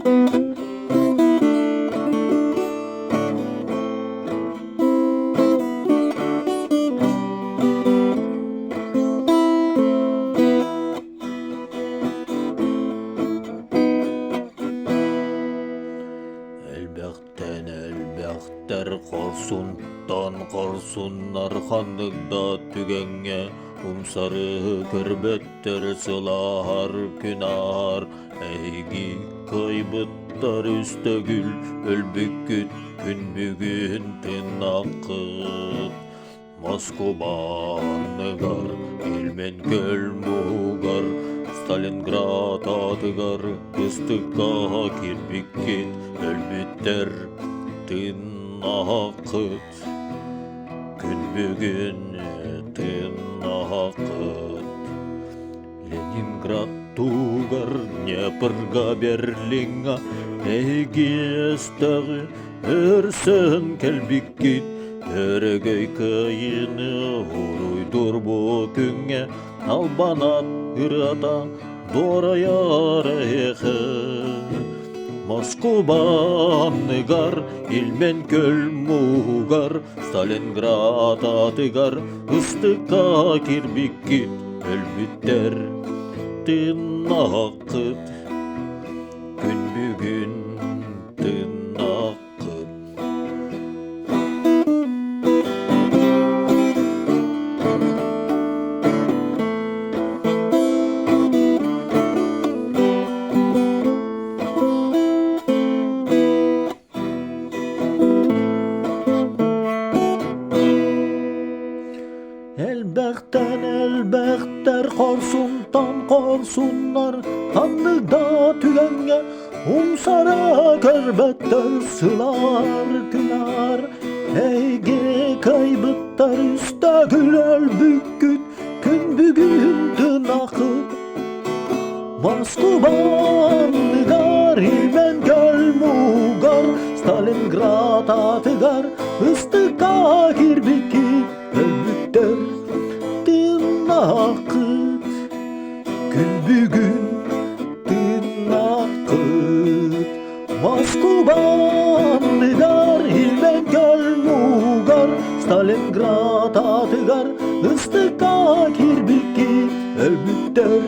Elbekten elbekter korsunlar handıkda tügenge sarı kırbetter sılar künar eygi kaybıttar üstegül ölbüküt gün bugün tınakıt Moskobanıgar ilmen göl mugar Stalingrad adıgar ıstıka kirbikit ölbütter tınakıt gün bugün tınakıt Leningrad tugar Dnieprga Berlinga Egestağı örsen kelbikit Örgöy kayını uruydur bu künge Albanat hırada doğrayar ehe Moskobanıgar ilmen göl mugar Stalingrad atıgar ıstıka kirbikit ölbütter tınakıt gün bugün tınakıt Elbekten elbekter korsunlar kandıkda tügenge sara kırbetter sılar künar eygi kaybıttar üstegül ölbüküt gün bugün tınakıt Moskobanıgar ilmen göl mugar Stalingrad atıgar ıstıka kirbikit ölbütter tınakıt gün bugün tınakıt Moskobanıgar ilmen göl mugar Stalingrad atıgar ıstıka kirbikit ölbütter